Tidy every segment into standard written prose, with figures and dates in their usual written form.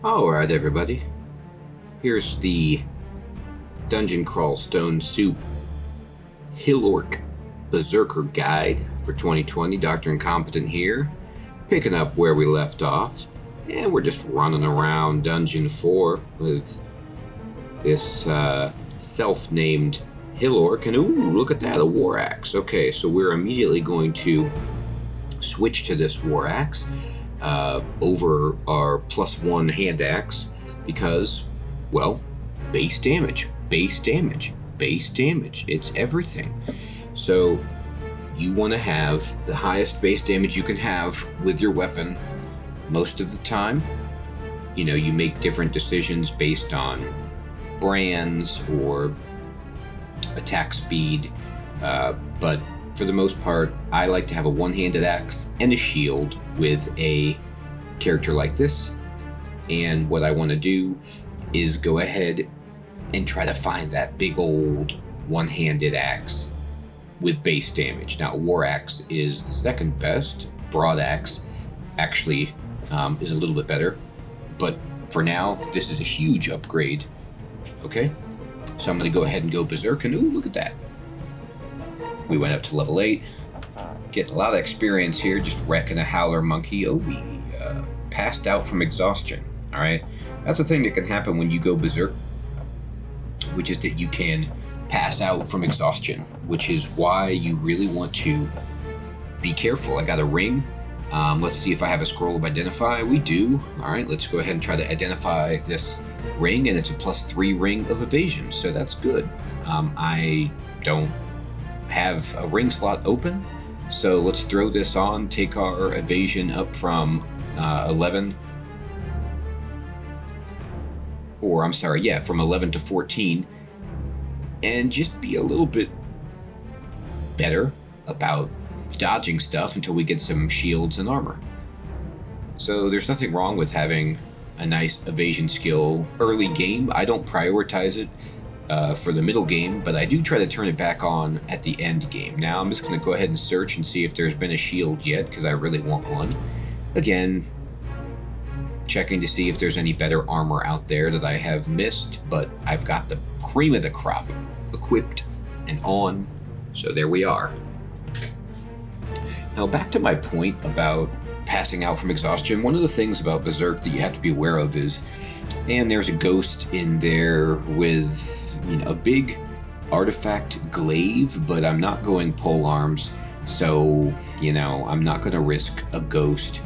Alright everybody, here's the Dungeon Crawl Stone Soup Hill-Orc Berserker Guide for 2020. Dr. Incompetent here, picking up where we left off, and we're just running around Dungeon 4 with this self-named Hill-Orc, and ooh, look at that, a war axe. Okay, so we're immediately going to switch to this war axe over our +1 hand axe because, well, base damage, base damage, base damage. It's everything. So you want to have the highest base damage you can have with your weapon most of the time. You know, you make different decisions based on brands or attack speed, but for the most part, I like to have a one-handed axe and a shield with a character like this. And what I want to do is go ahead and try to find that big old one-handed axe with base damage. Now, war axe is the second best. Broad axe actually is a little bit better, but for now, this is a huge upgrade. Okay, so I'm going to go ahead and go berserk, and ooh, look at that. We went up to level 8, getting a lot of experience here, just wrecking a howler monkey. Oh, we passed out from exhaustion. Alright, that's a thing that can happen when you go berserk, which is that you can pass out from exhaustion, which is why you really want to be careful. I got a ring. Let's see if I have a scroll of identify. We do. Alright, let's go ahead and try to identify this ring, and it's a +3 ring of evasion, so that's good. I don't have a ring slot open, so let's throw this on, take our evasion up from 11, or I'm sorry, yeah, from 11 to 14, and just be a little bit better about dodging stuff until we get some shields and armor. So there's nothing wrong with having a nice evasion skill early game. I don't prioritize it for the middle game, but I do try to turn it back on at the end game. Now I'm just going to go ahead and search and see if there's been a shield yet, because I really want one. Again, checking to see if there's any better armor out there that I have missed, but I've got the cream of the crop equipped and on, so there we are. Now back to my point about passing out from exhaustion. One of the things about Berserk that you have to be aware of is, and there's a ghost in there with, you know, a big artifact glaive, but I'm not going pole arms, so, you know, I'm not going to risk a ghost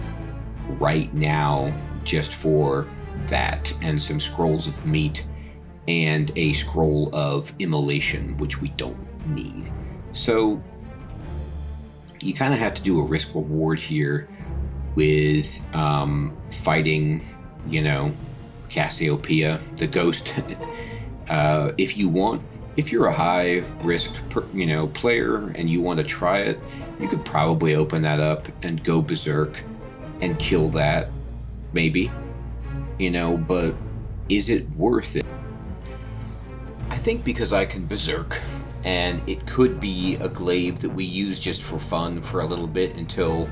right now just for that and some scrolls of meat and a scroll of immolation, which we don't need. So you kind of have to do a risk reward here with fighting, you know, Cassiopeia, the ghost. If you want, if you're a high risk, player and you want to try it, you could probably open that up and go berserk and kill that, maybe, you know, but is it worth it? I think because I can berserk, and it could be a glaive that we use just for fun for a little bit until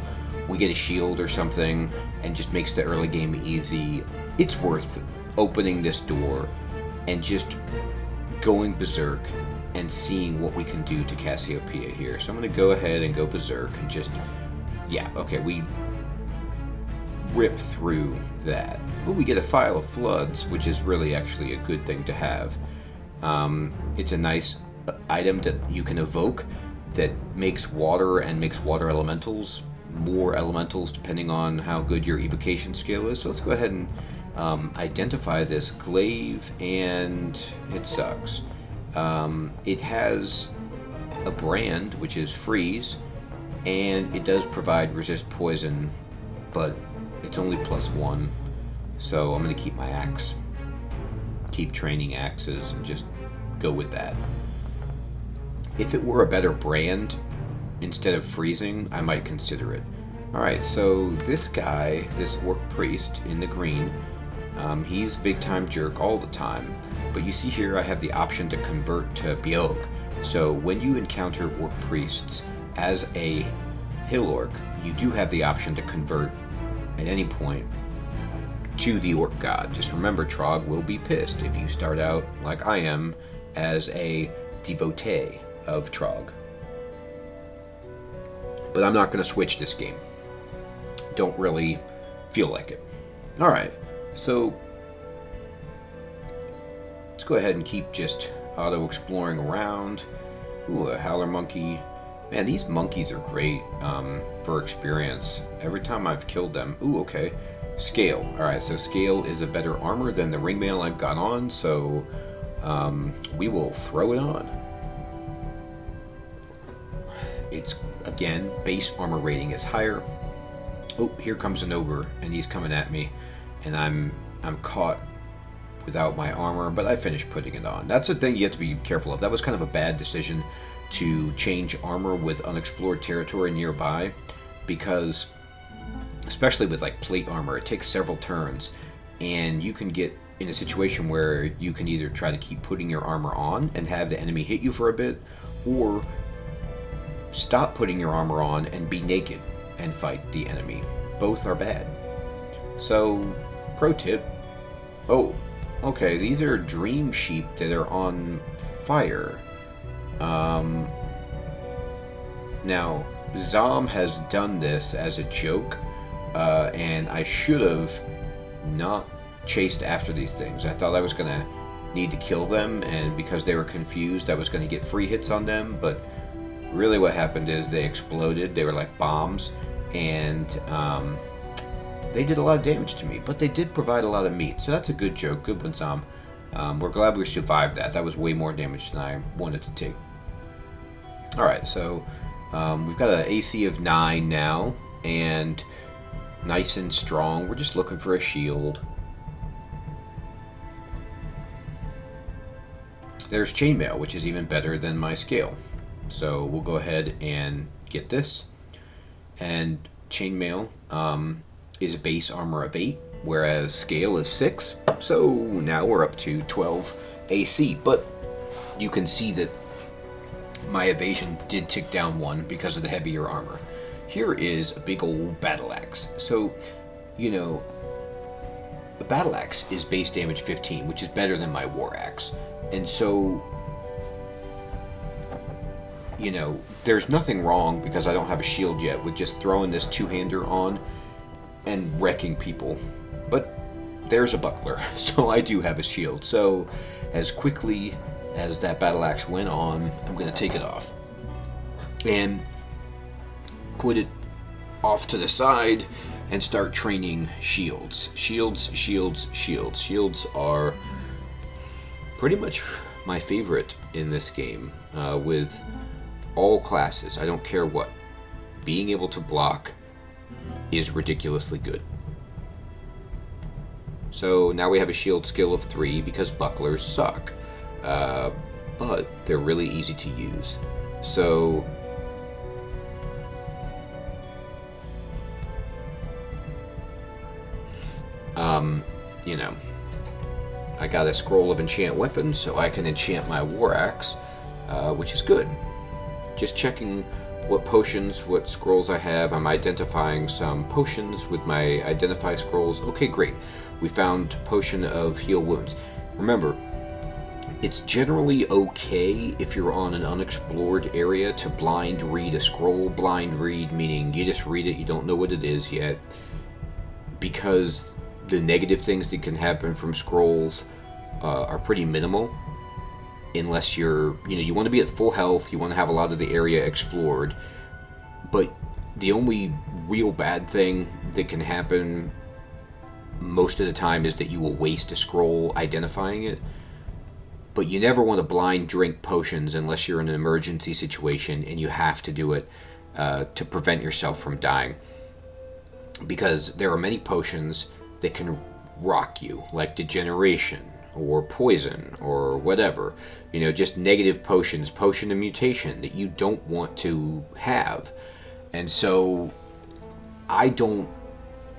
we get a shield or something, and just makes the early game easy. It's worth opening this door and just going berserk and seeing what we can do to Cassiopeia here. So I'm going to go ahead and go berserk and just, yeah, okay, we rip through that. Oh, we get a File of Floods, which is really actually a good thing to have. It's a nice item that you can evoke that makes water and makes water elementals more elementals depending on how good your evocation skill is. So let's go ahead and identify this glaive, and it sucks. It has a brand which is freeze, and it does provide resist poison, but it's only +1, so I'm going to keep my axe, keep training axes, and just go with that. If it were a better brand, instead of freezing, I might consider it. Alright, so this guy, this orc priest in the green, he's a big time jerk all the time, but you see here I have the option to convert to Biog. So when you encounter orc priests as a Hill-Orc, you do have the option to convert at any point to the Orc God. Just remember, Trog will be pissed if you start out like I am as a devotee of Trog. But I'm not going to switch this game. Don't really feel like it. Alright, so let's go ahead and keep just auto-exploring around. Ooh, a howler monkey. Man, these monkeys are great for experience. Every time I've killed them. Ooh, okay. Scale. Alright, so scale is a better armor than the ringmail I've got on, so we will throw it on. It's, again, base armor rating is higher. Oh, here comes an ogre, and he's coming at me, and I'm caught without my armor, but I finished putting it on. That's a thing you have to be careful of. That was kind of a bad decision to change armor with unexplored territory nearby, because especially with like plate armor, it takes several turns, and you can get in a situation where you can either try to keep putting your armor on and have the enemy hit you for a bit, or stop putting your armor on and be naked and fight the enemy. Both are bad. So, pro tip. Oh, okay, these are dream sheep that are on fire. Now, Zom has done this as a joke, and I should have not chased after these things. I thought I was going to need to kill them, and because they were confused, I was going to get free hits on them, but really what happened is they exploded. They were like bombs, and they did a lot of damage to me, but they did provide a lot of meat, so that's a good joke. Good one, Zom. We're glad we survived that. That was way more damage than I wanted to take. Alright, so we've got an AC of 9 now, and nice and strong. We're just looking for a shield. There's chainmail, which is even better than my scale. So we'll go ahead and get this. And chainmail is a base armor of 8, whereas scale is 6. So now we're up to 12 AC. But you can see that my evasion did tick down 1 because of the heavier armor. Here is a big old battle axe. So, you know, a battle axe is base damage 15, which is better than my war axe. And so, you know, there's nothing wrong, because I don't have a shield yet, with just throwing this two-hander on and wrecking people. But there's a buckler, so I do have a shield. So as quickly as that battle axe went on, I'm going to take it off and put it off to the side and start training shields. Shields, shields, shields. Shields are pretty much my favorite in this game, with all classes. I don't care what. Being able to block is ridiculously good. So now we have a shield skill of 3 because bucklers suck. But they're really easy to use. So you know, I got a scroll of enchant weapons, so I can enchant my war axe, which is good. Just checking what potions, what scrolls I have. I'm identifying some potions with my identify scrolls. Okay, great. We found potion of heal wounds. Remember, it's generally okay if you're on an unexplored area to blind read a scroll. Blind read meaning you just read it, you don't know what it is yet, because the negative things that can happen from scrolls are pretty minimal, unless you're, you know, you want to be at full health, you want to have a lot of the area explored. But the only real bad thing that can happen most of the time is that you will waste a scroll identifying it. But you never want to blind drink potions unless you're in an emergency situation and you have to do it to prevent yourself from dying. Because there are many potions that can rock you, like degeneration or poison or whatever. You know, just negative potions, potion of mutation that you don't want to have. And so I don't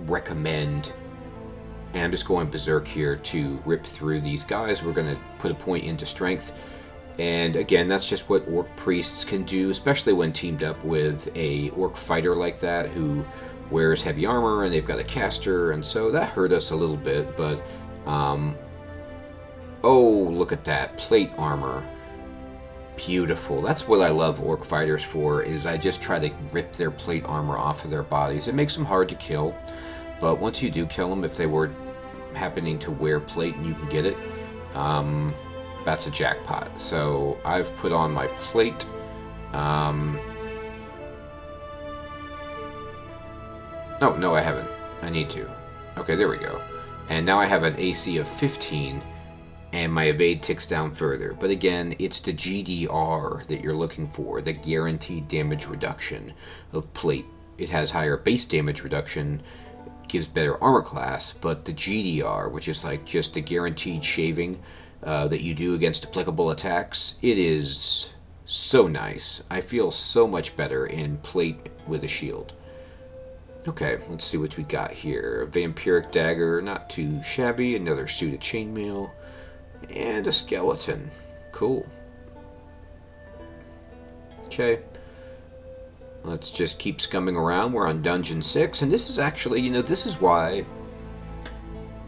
recommend, and I'm just going berserk here to rip through these guys. We're going to put a point into strength. And again, that's just what orc priests can do, especially when teamed up with a orc fighter like that who wears heavy armor and they've got a caster, and so that hurt us a little bit, but oh, look at that plate armor. Beautiful. That's what I love orc fighters for, is I just try to rip their plate armor off of their bodies. It makes them hard to kill, but once you do kill them, if they were happening to wear plate and you can get it, that's a jackpot. So I've put on my plate. Oh, no, I haven't. I need to. Okay, there we go. And now I have an AC of 15, and my evade ticks down further. But again, it's the GDR that you're looking for, the guaranteed damage reduction of plate. It has higher base damage reduction, gives better armor class, but the GDR, which is like just the guaranteed shaving that you do against applicable attacks, it is so nice. I feel so much better in plate with a shield. Okay, let's see what we got here. A vampiric dagger, not too shabby. Another suit of chainmail. And a skeleton. Cool. Okay. Let's just keep scumming around. We're on Dungeon 6, and this is actually, you know, this is why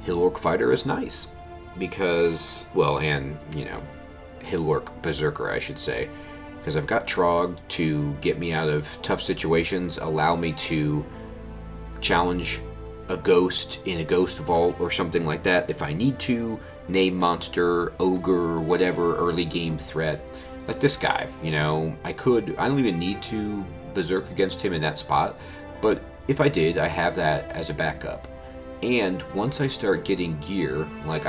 Hill-Orc Fighter is nice. Because, well, and, you know, Hill-Orc Berserker, I should say. Because I've got Trog to get me out of tough situations, allow me to challenge a ghost in a ghost vault or something like that if I need to, name monster, ogre, whatever early game threat. Like this guy, you know, I don't even need to berserk against him in that spot, but if I did, I have that as a backup. And once I start getting gear, like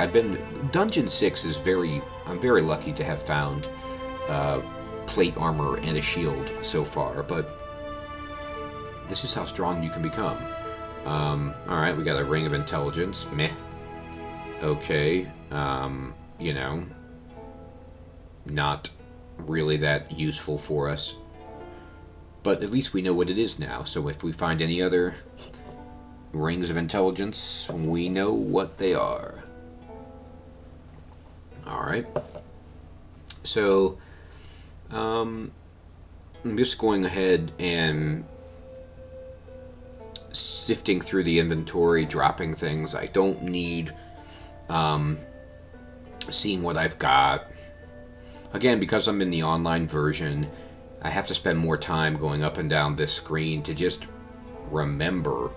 Dungeon 6 is I'm very lucky to have found plate armor and a shield so far, but this is how strong you can become. Alright, we got a Ring of Intelligence. Meh. Okay. You know, not really that useful for us. But at least we know what it is now, so if we find any other Rings of Intelligence, we know what they are. Alright. So, I'm just going ahead and sifting through the inventory, dropping things. I don't need seeing what I've got. Again, because I'm in the online version, I have to spend more time going up and down this screen to just remember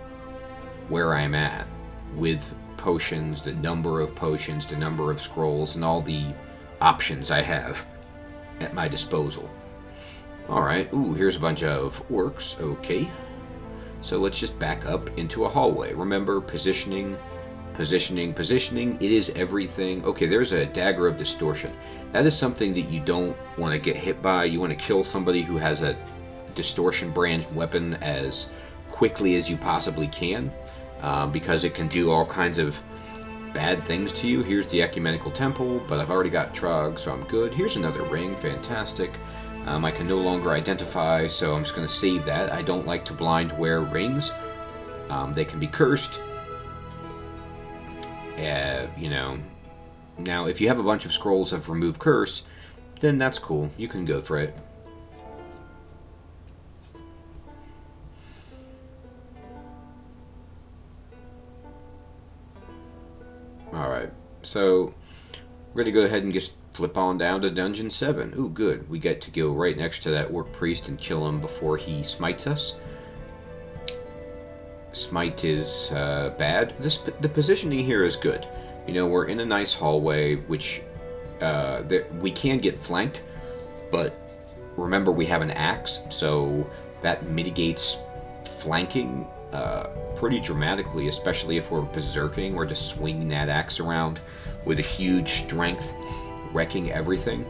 where I'm at with potions, the number of potions, the number of scrolls, and all the options I have at my disposal. Alright, ooh, here's a bunch of orcs. Okay. So let's just back up into a hallway. Remember, positioning, positioning, positioning. It is everything. Okay, there's a dagger of distortion. That is something that you don't want to get hit by. You want to kill somebody who has a distortion brand weapon as quickly as you possibly can, because it can do all kinds of bad things to you. Here's the ecumenical temple, but I've already got Trog, so I'm good. Here's another ring. Fantastic. I can no longer identify, so I'm just going to save that. I don't like to blind wear rings. They can be cursed. You know. Now, if you have a bunch of scrolls of remove curse, then that's cool. You can go for it. Alright, so we're going to go ahead and just flip on down to Dungeon 7. Ooh, good. We get to go right next to that Orc Priest and kill him before he smites us. Smite is bad. The positioning here is good. You know, we're in a nice hallway, which we can get flanked, but remember we have an axe, so that mitigates flanking pretty dramatically, especially if we're berserking. We're just swinging that axe around with a huge strength, wrecking everything.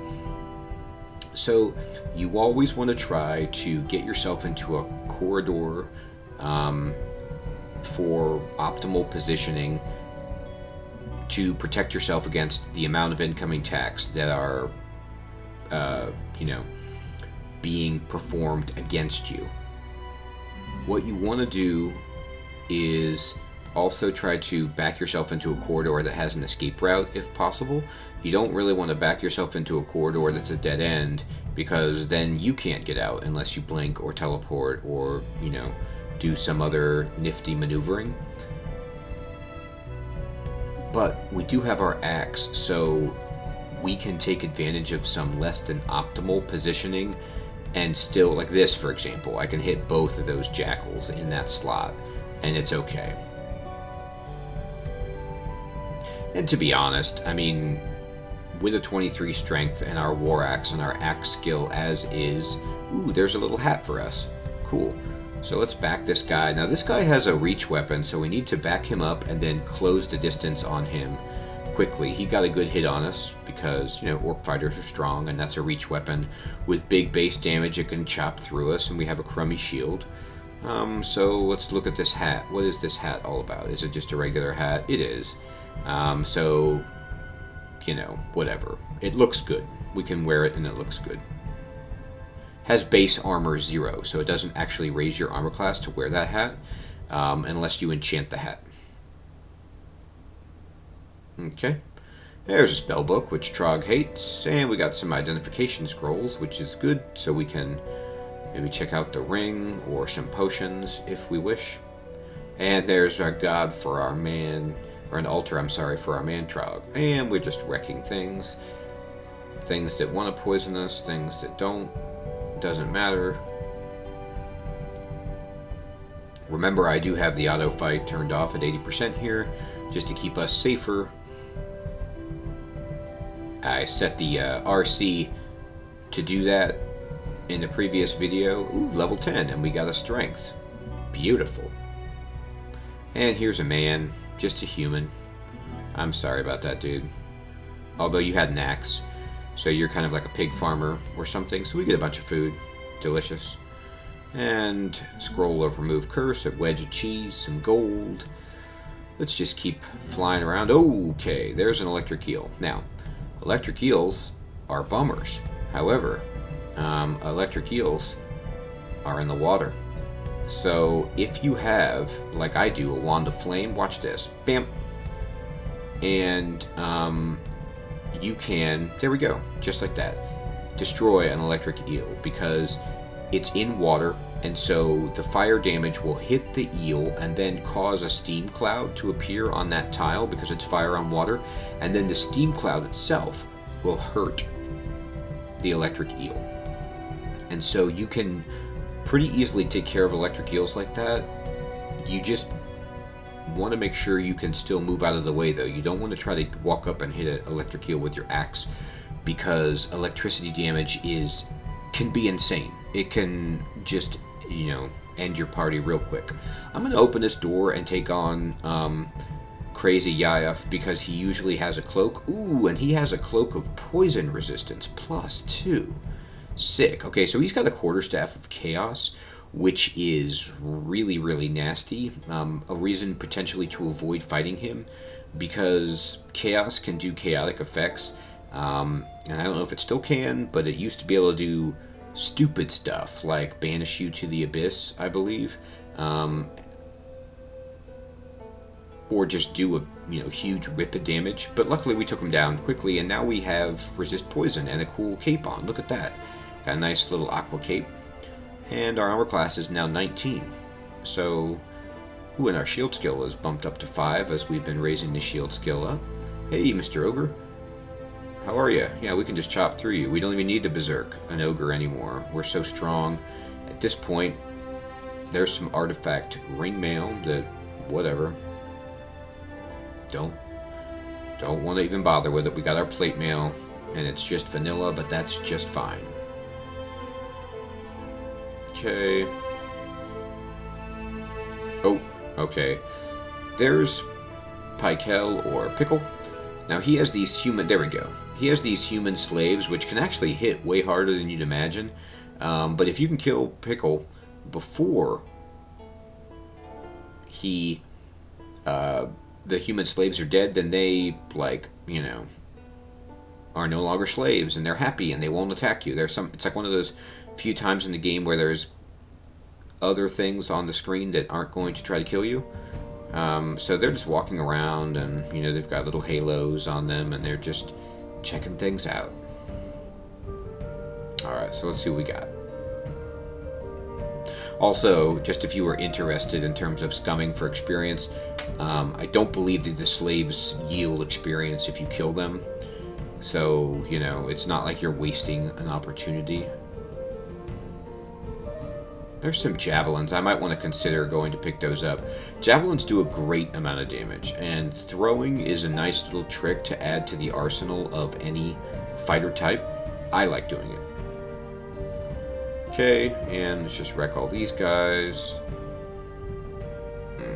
So you always want to try to get yourself into a corridor for optimal positioning to protect yourself against the amount of incoming attacks that are, you know, being performed against you. What you want to do is Also try to back yourself into a corridor that has an escape route if possible. You don't really want to back yourself into a corridor that's a dead end, because then you can't get out unless you blink or teleport or, you know, do some other nifty maneuvering. But we do have our axe, so we can take advantage of some less than optimal positioning and still, like this for example, I can hit both of those jackals in that slot and it's okay. And to be honest, I mean, with a 23 strength and our war axe and our axe skill as is, ooh, there's a little hat for us. Cool. So let's back this guy. Now this guy has a reach weapon, so we need to back him up and then close the distance on him quickly. He got a good hit on us because, you know, orc fighters are strong, and that's a reach weapon with big base damage. It can chop through us, and we have a crummy shield. So let's look at this hat. What is this hat all about? Is it just a regular hat? It is. So, you know, whatever. It looks good. We can wear it and it looks good. Has base armor 0, so it doesn't actually raise your armor class to wear that hat, unless you enchant the hat. Okay. There's a spell book, which Trog hates, and we got some identification scrolls, which is good, so we can maybe check out the ring or some potions if we wish. And there's our god for our man, or an altar, I'm sorry, for our man Trog. And we're just wrecking things. Things that want to poison us, things that don't. Doesn't matter. Remember, I do have the auto fight turned off at 80% here, just to keep us safer. I set the RC to do that in the previous video. Ooh, level 10, and we got a strength. Beautiful. And here's a man, just a human. I'm sorry about that, dude. Although you had an axe, so you're kind of like a pig farmer or something, so we get a bunch of food. Delicious. And scroll of remove curse, a wedge of cheese, some gold. Let's just keep flying around. Okay, there's an electric eel. Now, electric eels are bummers. However, electric eels are in the water. So if you have, like I do, a wand of flame, watch this. Bam! And you can, there we go, just like that, destroy an electric eel because it's in water, and so the fire damage will hit the eel and then cause a steam cloud to appear on that tile because it's fire on water, and then the steam cloud itself will hurt the electric eel. And so you can pretty easily take care of electric eels like that. You just want to make sure you can still move out of the way, though. You don't want to try to walk up and hit an electric eel with your axe, because electricity damage can be insane. It can just, you know, end your party real quick. I'm going to open this door and take on Crazy Yayef because he usually has a cloak. Ooh, and he has a cloak of poison resistance +2. Sick. Okay, so he's got a quarterstaff of chaos, which is really, really nasty. A reason potentially to avoid fighting him, because chaos can do chaotic effects. And I don't know if it still can, but it used to be able to do stupid stuff, like banish you to the abyss, I believe. Or just do a huge rip of damage. But luckily we took him down quickly, and now we have resist poison and a cool cape on. Look at that. Got a nice little aqua cape. And our armor class is now 19. So, ooh, and our shield skill is bumped up to 5 as we've been raising the shield skill up. Hey, Mr. Ogre. How are you? Yeah, we can just chop through you. We don't even need to berserk an ogre anymore. We're so strong. At this point, there's some artifact ring mail that, whatever. Don't want to even bother with it. We got our plate mail, and it's just vanilla, but that's just fine. Okay. Oh, okay. There's Pikel or Pickle. Now he has these human, there we go. He has these human slaves which can actually hit way harder than you'd imagine. But if you can kill Pickle before the human slaves are dead, then they, like, are no longer slaves, and they're happy, and they won't attack you. It's like one of those few times in the game where there's other things on the screen that aren't going to try to kill you. So they're just walking around, and you know they've got little halos on them, and they're just checking things out. All right, so let's see what we got. Also, just if you were interested in terms of scumming for experience, I don't believe that the slaves yield experience if you kill them. So, you know, it's not like you're wasting an opportunity. There's some javelins. I might want to consider going to pick those up. Javelins do a great amount of damage, and throwing is a nice little trick to add to the arsenal of any fighter type. I like doing it. Okay, and let's just wreck all these guys.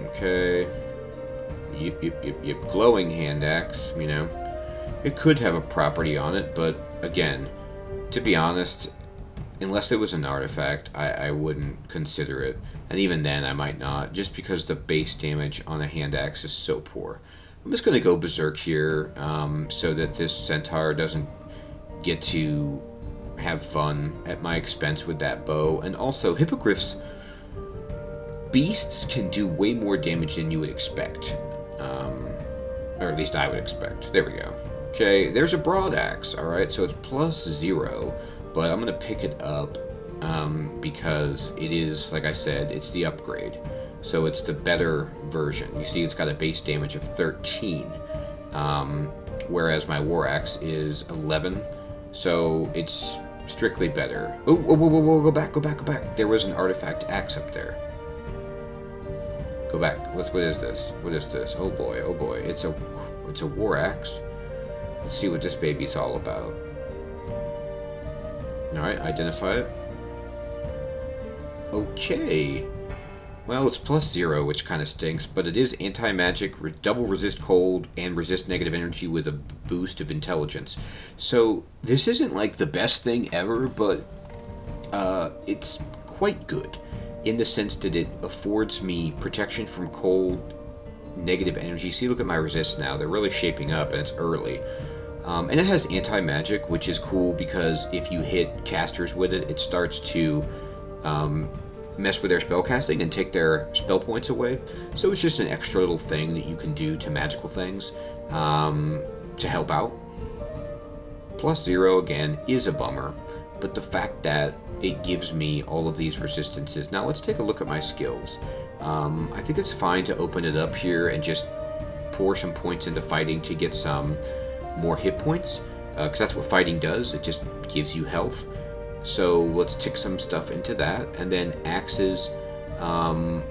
Okay. Yep. Glowing hand axe, you know. It could have a property on it, but again, to be honest, unless it was an artifact, I wouldn't consider it. And even then, I might not, just because the base damage on a hand axe is so poor. I'm just going to go Berserk here, so that this centaur doesn't get to have fun at my expense with that bow. And also, hippogriffs, beasts can do way more damage than you would expect. Or at least I would expect. There we go. Okay, there's a broad axe, alright, so it's +0, but I'm going to pick it up because it is, like I said, it's the upgrade. So it's the better version. You see it's got a base damage of 13, whereas my war axe is 11, so it's strictly better. Oh, whoa, go back. There was an artifact axe up there. Go back. What is this? What is this? Oh boy. It's a war axe. Let's see what this baby's all about. Alright, identify it. Okay. Well, it's +0, which kind of stinks, but it is anti-magic, double resist cold, and resist negative energy with a boost of intelligence. So, this isn't like the best thing ever, but it's quite good, in the sense that it affords me protection from cold, negative energy. See, look at my resists now. They're really shaping up, and it's early. And it has anti-magic, which is cool because if you hit casters with it, it starts to mess with their spellcasting and take their spell points away. So it's just an extra little thing that you can do to magical things to help out. +0, again, is a bummer, but the fact that it gives me all of these resistances. Now let's take a look at my skills. I think it's fine to open it up here and just pour some points into fighting to get some more hit points, because that's what fighting does. It just gives you health. So let's tick some stuff into that. And then axes, I'm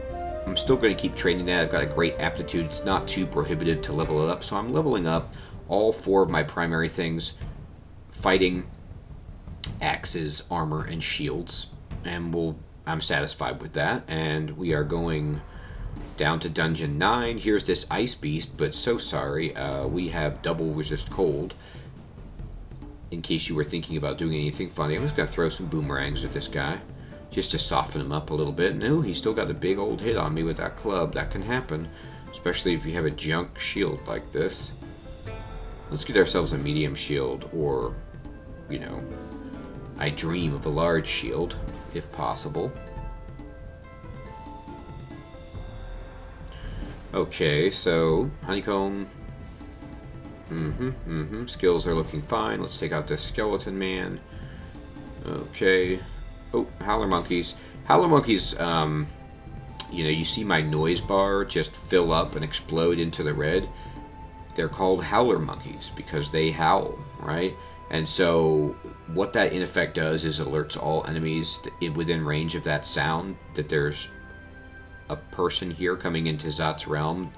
still going to keep training that. I've got a great aptitude. It's not too prohibitive to level it up, so I'm leveling up all 4 of my primary things: fighting, axes, armor, and shields. And I'm satisfied with that. And we are going down to Dungeon 9. Here's this ice beast, but so sorry, we have double resist cold. In case you were thinking about doing anything funny, I'm just going to throw some boomerangs at this guy, just to soften him up a little bit. No, he's still got a big old hit on me with that club. That can happen, especially if you have a junk shield like this. Let's get ourselves a medium shield, or, you know, I dream of a large shield, if possible. Okay, so honeycomb. Skills are looking fine. Let's take out this skeleton man. Okay. Oh, howler monkeys. Howler monkeys, you know, you see my noise bar just fill up and explode into the red. They're called howler monkeys because they howl, right? And so what that in effect does is alerts all enemies within range of that sound that there's a person here coming into Zot's realm,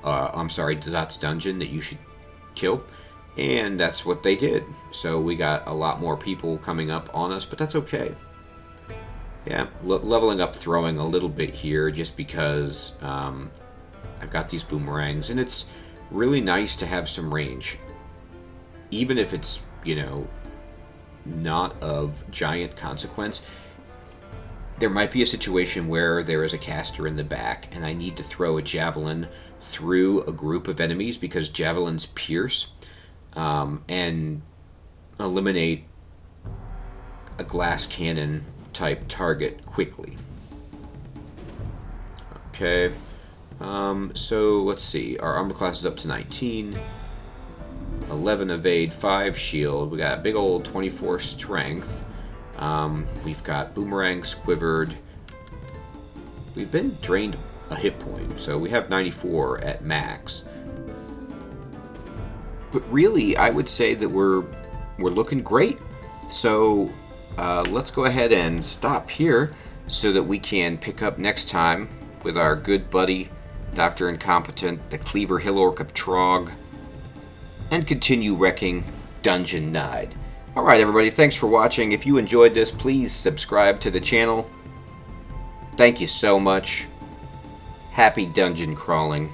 Zot's dungeon that you should kill, and that's what they did. So we got a lot more people coming up on us, but that's okay. Yeah, leveling up throwing a little bit here just because I've got these boomerangs, and it's really nice to have some range. Even if it's, you know, not of giant consequence. There might be a situation where there is a caster in the back and I need to throw a javelin through a group of enemies because javelins pierce and eliminate a glass cannon type target quickly. Okay, So let's see. Our armor class is up to 19. 11 evade, 5 shield. We got a big old 24 strength. We've got boomerangs quivered. We've been drained a hit point, so we have 94 at max. But really, I would say that we're looking great. So let's go ahead and stop here so that we can pick up next time with our good buddy Dr. Incompetent, the Cleaver Hill-Orc of Trog, and continue wrecking Dungeon Nide. Alright everybody, thanks for watching. If you enjoyed this, please subscribe to the channel. Thank you so much. Happy dungeon crawling.